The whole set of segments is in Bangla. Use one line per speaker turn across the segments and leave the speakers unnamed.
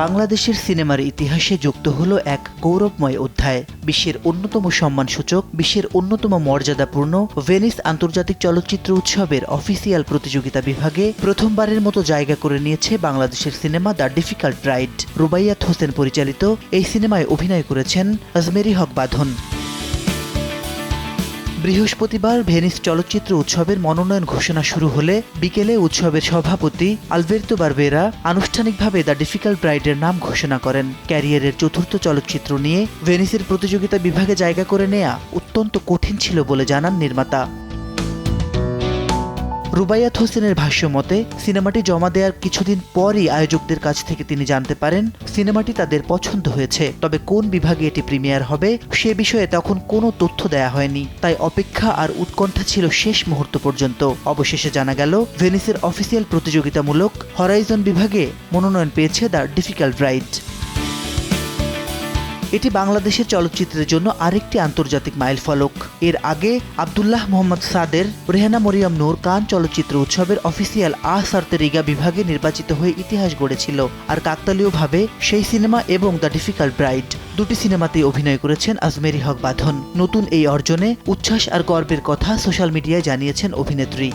বাংলাদেশের সিনেমার ইতিহাসে যুক্ত হলো এক গৌরবময় অধ্যায়। বিশ্বের অন্যতম সম্মানসূচক, বিশ্বের অন্যতম মর্যাদাপূর্ণ ভেনিস আন্তর্জাতিক চলচ্চিত্র উৎসবের অফিসিয়াল প্রতিযোগিতা বিভাগে প্রথমবারের মতো জায়গা করে নিয়েছে বাংলাদেশের cinema the difficult ride. Rubaiyat Hossain পরিচালিত এই সিনেমায় অভিনয় করেছেন আজমেরী হক বাঁধন। বৃহস্পতিবার ভেনিস চলচ্চিত্র উৎসবের মনোনয়ন ঘোষণা শুরু হলে বিকেলে উৎসবের সভাপতি আলবের্তো বারবেরা আনুষ্ঠানিকভাবে দ্য ডিফিকাল্ট রাইডের নাম ঘোষণা করেন। ক্যারিয়ারের চতুর্থ চলচ্চিত্র নিয়ে ভেনিসের প্রতিযোগিতা বিভাগে জায়গা করে নেয়া অত্যন্ত কঠিন ছিল বলে জানান নির্মাতা। রুবাইয়াত হোসেনের ভাষ্য মতে, সিনেমাটি জমা দেওয়ার কিছুদিন পরই আয়োজকদের কাছ থেকে তিনি জানতে পারেন সিনেমাটি তাদের পছন্দ হয়েছে, তবে কোন বিভাগে এটি প্রিমিয়ার হবে সে বিষয়ে তখন কোনো তথ্য দেয়া হয়নি। তাই অপেক্ষা আর উৎকণ্ঠা ছিল শেষ মুহূর্ত পর্যন্ত। অবশেষে জানা গেল ভেনিসের অফিসিয়াল প্রতিযোগিতামূলক হরাইজন বিভাগে মনোনয়ন পেয়েছে দ্য ডিফিকাল্ট রাইড। এটি বাংলাদেশের চলচ্চিত্রের জন্য আরেকটি আন্তর্জাতিক মাইলফলক। এর আগে আব্দুল্লাহ মোহাম্মদ সাদের, রেহানা মরিয়ম নূর কান চলচ্চিত্র উৎসবের অফিসিয়াল সার্তেরিগা বিভাগে নির্বাচিত হয়ে ইতিহাস গড়েছিল। আর কাকতালীয়ভাবে সেই সিনেমা এবং দ্য ডিফিকাল্ট রাইড দুটি সিনেমাতেই অভিনয় করেছেন আজমেরী হক বাঁধন। নতুন এই অর্জনে উচ্ছ্বাস আর গর্বের কথা সোশ্যাল মিডিয়ায় জানিয়েছেন অভিনেত্রী।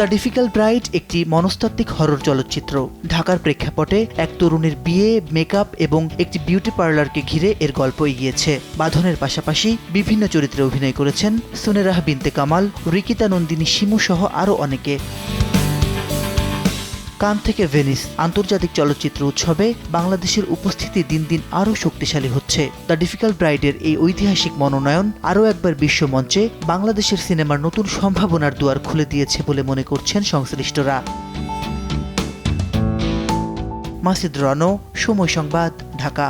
দ্য ডিফিকাল্ট রাইড একটি মনস্তাত্ত্বিক হরর চলচ্চিত্র। ঢাকার প্রেক্ষাপটে এক তরুণীর বিয়ে, মেকআপ এবং একটি বিউটি পার্লারকে ঘিরে এর গল্প এগিয়েছে। বাঁধনের পাশাপাশি বিভিন্ন চরিত্রে অভিনয় করেছেন সুনেরাহ বিনতে কামাল, রিকিতা নন্দিনী শিমু সহ আরও অনেকে। কান থেকে ভেনিস আন্তর্জাতিক চলচ্চিত্র উৎসবে বাংলাদেশের উপস্থিতি দিন দিন আরও শক্তিশালী হচ্ছে। দ্য ডিফিকাল্ট রাইডের এই ঐতিহাসিক মনোনয়ন আরও একবার বিশ্বমঞ্চে বাংলাদেশের সিনেমার নতুন সম্ভাবনার দুয়ার খুলে দিয়েছে বলে মনে করছেন সংশ্লিষ্টরা। মাসিদ রনো, সময় সংবাদ, ঢাকা।